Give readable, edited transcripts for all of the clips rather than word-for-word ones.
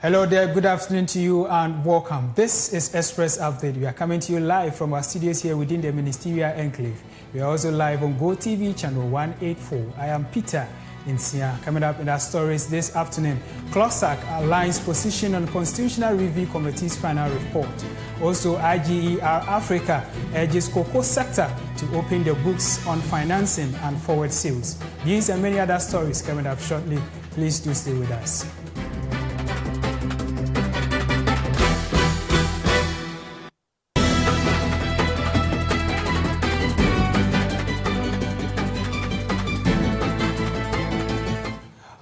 Hello there, good afternoon to you and welcome. This is Expressupdate. We are coming to you live from our studios here within the Ministerial Enclave. We are also live on Clogtv channel 184. I am Peter Insia. Coming up in our stories this afternoon, Clogtv aligns position on Constitutional Review Committee's final report. Also, IGER Africa urges cocoa sector to open the books on financing and forward sales. These and many other stories coming up shortly. Please do stay with us.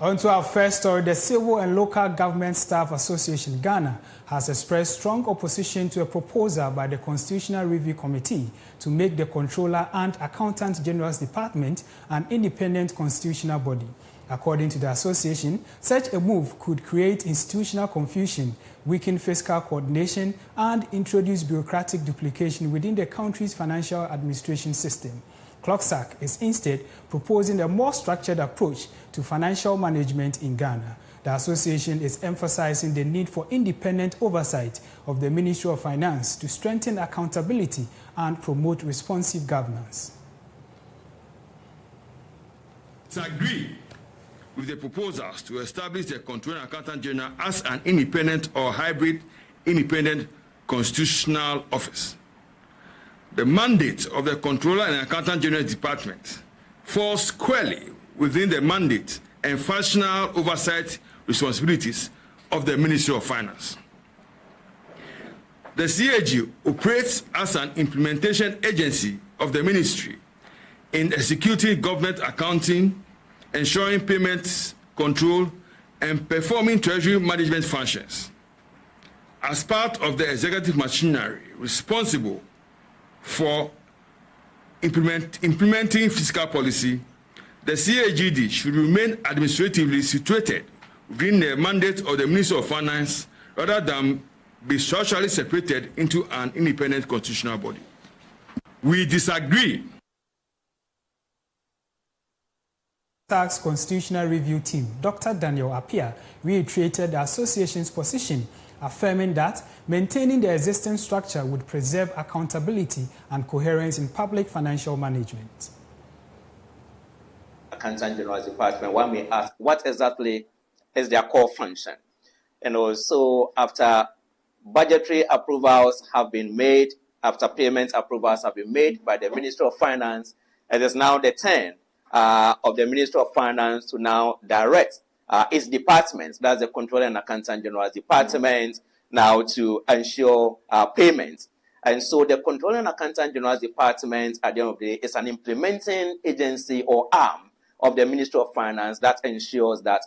On to our first story, the Civil and Local Government Staff Association, Ghana, has expressed strong opposition to a proposal by the Constitutional Review Committee to make the Controller and Accountant General's Department an independent constitutional body. According to the association, such a move could create institutional confusion, weaken fiscal coordination, and introduce bureaucratic duplication within the country's financial administration system. Clogtv is instead proposing a more structured approach to financial management in Ghana. The association is emphasizing the need for independent oversight of the Ministry of Finance to strengthen accountability and promote responsive governance. To agree with the proposals to establish the Controller and Accountant General as an independent or hybrid independent constitutional office. The mandate of the Controller and Accountant General Department falls squarely within the mandate and functional oversight responsibilities of the Ministry of Finance. The CAG operates as an implementation agency of the ministry in executing government accounting, ensuring payments control, and performing treasury management functions. As part of the executive machinery responsible for implementing fiscal policy, the CAGD should remain administratively situated within the mandate of the Ministry of Finance rather than be structurally separated into an independent constitutional body. We disagree. Tax Constitutional Review Team, Dr. Daniel Appiah, reiterated the association's position, affirming that maintaining the existing structure would preserve accountability and coherence in public financial management. Accountant General's Department, one may ask, what exactly is their core function? And also, after budgetary approvals have been made, after payment approvals have been made by the Ministry of Finance, it is now the turn of the Ministry of Finance to now direct its department, that's the Controller and Accountant General's Department, now to ensure payments. And so the Controller and Accountant General's Department, at the end of the day, is an implementing agency or arm of the Ministry of Finance that ensures that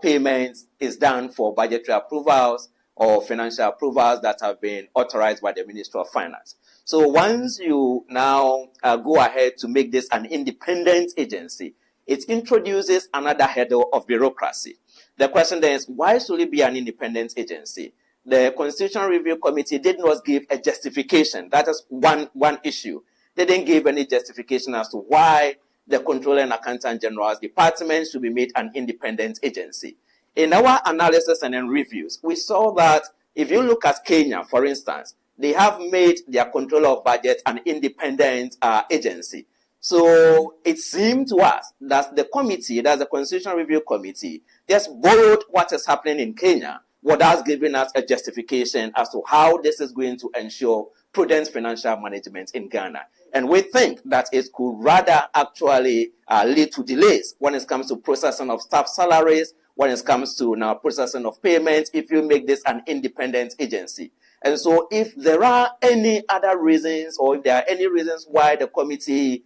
payments is done for budgetary approvals or financial approvals that have been authorized by the Ministry of Finance. So once you now go ahead to make this an independent agency, it introduces another hurdle of bureaucracy. The question then is, why should it be an independent agency? The Constitutional Review Committee did not give a justification. That is one issue. They didn't give any justification as to why the Controller and Accountant General's Department should be made an independent agency. In our analysis and in reviews, we saw that if you look at Kenya, for instance, they have made their Controller of Budget an independent agency. So it seemed to us that the committee, that's the Constitutional Review Committee, just borrowed what is happening in Kenya without giving us a justification as to how this is going to ensure prudent financial management in Ghana. And we think that it could rather actually lead to delays when it comes to processing of staff salaries, when it comes to now processing of payments, if you make this an independent agency. And so if there are any other reasons, or if there are any reasons why the committee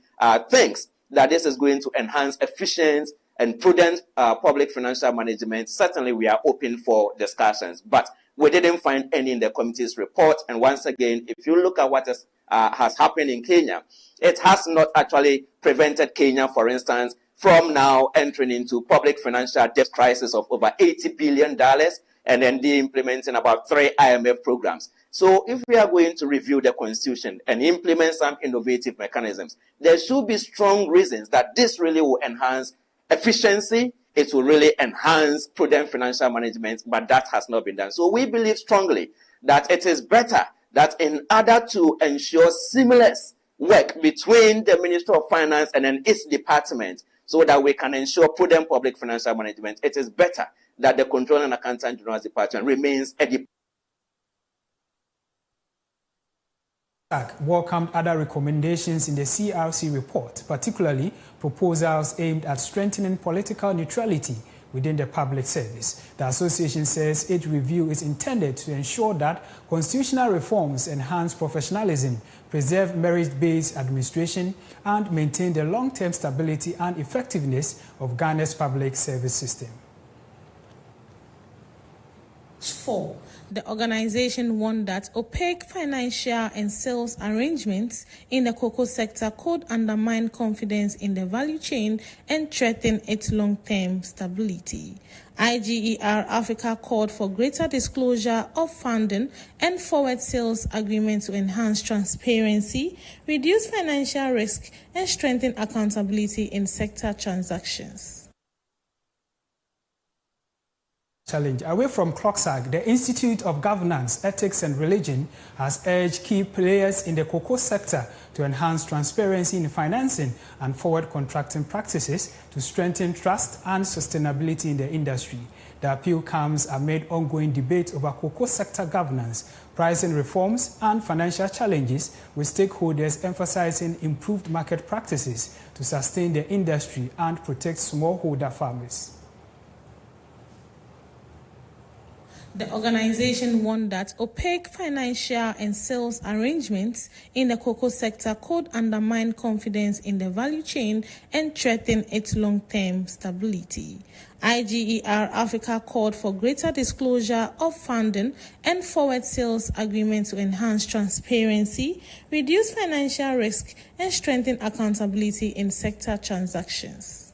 thinks that this is going to enhance efficient and prudent public financial management, certainly we are open for discussions. But we didn't find any in the committee's report. And once again, if you look at what has happened in Kenya, it has not actually prevented Kenya, for instance, from now entering into public financial debt crisis of over $80 billion and then implementing about 3 IMF programs. So if we are going to review the Constitution and implement some innovative mechanisms, there should be strong reasons that this really will enhance efficiency it will really enhance prudent financial management, but that has not been done. So we believe strongly that it is better that in order to ensure seamless work between the Ministry of Finance and then its department, so that we can ensure prudent public financial management, it is better that the Controller and Accountant General's Department remains a department. Welcomed other recommendations in the CRC report, particularly proposals aimed at strengthening political neutrality within the public service. The association says its review is intended to ensure that constitutional reforms enhance professionalism, preserve merit-based administration, and maintain the long-term stability and effectiveness of Ghana's public service system. 4. The organization warned that opaque financial and sales arrangements in the cocoa sector could undermine confidence in the value chain and threaten its long-term stability. IGER Africa called for greater disclosure of funding and forward sales agreements to enhance transparency, reduce financial risk, and strengthen accountability in sector transactions. Challenge. Away from Clogtv, the Institute of Governance, Ethics and Religion has urged key players in the cocoa sector to enhance transparency in financing and forward contracting practices to strengthen trust and sustainability in the industry. The appeal comes amid ongoing debate over cocoa sector governance, pricing reforms, and financial challenges, with stakeholders emphasizing improved market practices to sustain the industry and protect smallholder farmers. The organization warned that opaque financial and sales arrangements in the cocoa sector could undermine confidence in the value chain and threaten its long-term stability. IGER Africa called for greater disclosure of funding and forward sales agreements to enhance transparency, reduce financial risk, and strengthen accountability in sector transactions.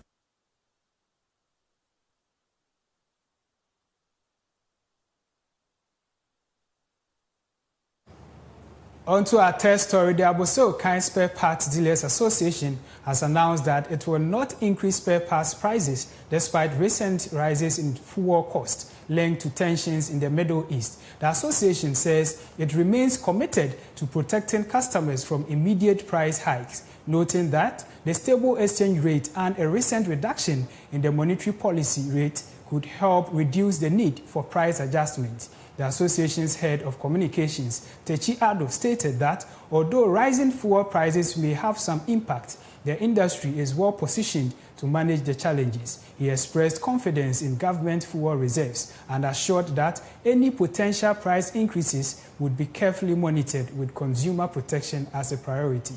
On to our third story, the Aboseo Spare Parts Dealers Association has announced that it will not increase spare parts prices despite recent rises in fuel costs linked to tensions in the Middle East. The association says it remains committed to protecting customers from immediate price hikes, noting that the stable exchange rate and a recent reduction in the monetary policy rate could help reduce the need for price adjustments. The association's head of communications, Techi Ado, stated that although rising fuel prices may have some impact, the industry is well positioned to manage the challenges. He expressed confidence in government fuel reserves and assured that any potential price increases would be carefully monitored with consumer protection as a priority.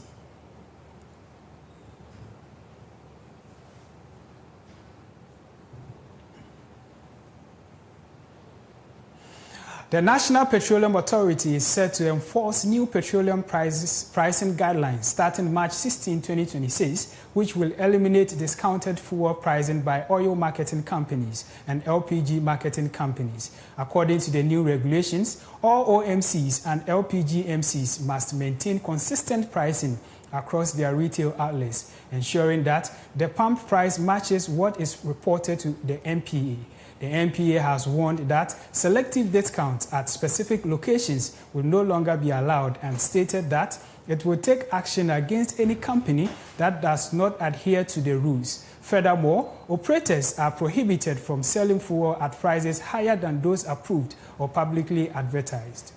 The National Petroleum Authority is set to enforce new petroleum pricing guidelines starting March 16, 2026, which will eliminate discounted fuel pricing by oil marketing companies and LPG marketing companies. According to the new regulations, all OMCs and LPG MCs must maintain consistent pricing across their retail outlets, ensuring that the pump price matches what is reported to the NPA. The NPA has warned that selective discounts at specific locations will no longer be allowed and stated that it will take action against any company that does not adhere to the rules. Furthermore, operators are prohibited from selling fuel at prices higher than those approved or publicly advertised.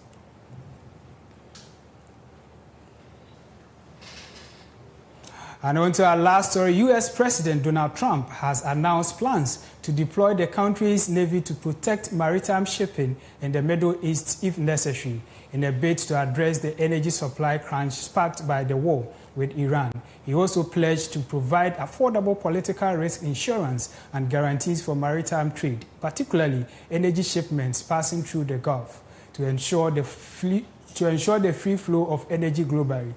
And on to our last story, U.S. President Donald Trump has announced plans to deploy the country's Navy to protect maritime shipping in the Middle East if necessary, in a bid to address the energy supply crunch sparked by the war with Iran. He also pledged to provide affordable political risk insurance and guarantees for maritime trade, particularly energy shipments passing through the Gulf, to ensure the free flow of energy globally.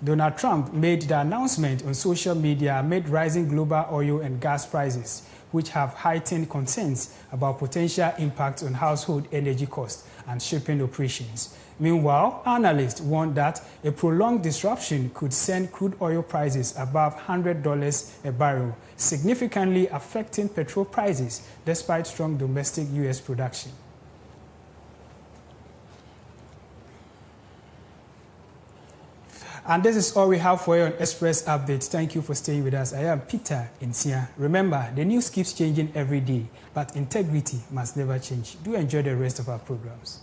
Donald Trump made the announcement on social media amid rising global oil and gas prices, which have heightened concerns about potential impact on household energy costs and shipping operations. Meanwhile, analysts warn that a prolonged disruption could send crude oil prices above $100 a barrel, significantly affecting petrol prices despite strong domestic U.S. production. And this is all we have for you on Express Update. Thank you for staying with us. I am Peter Insia. Remember, the news keeps changing every day, but integrity must never change. Do enjoy the rest of our programs.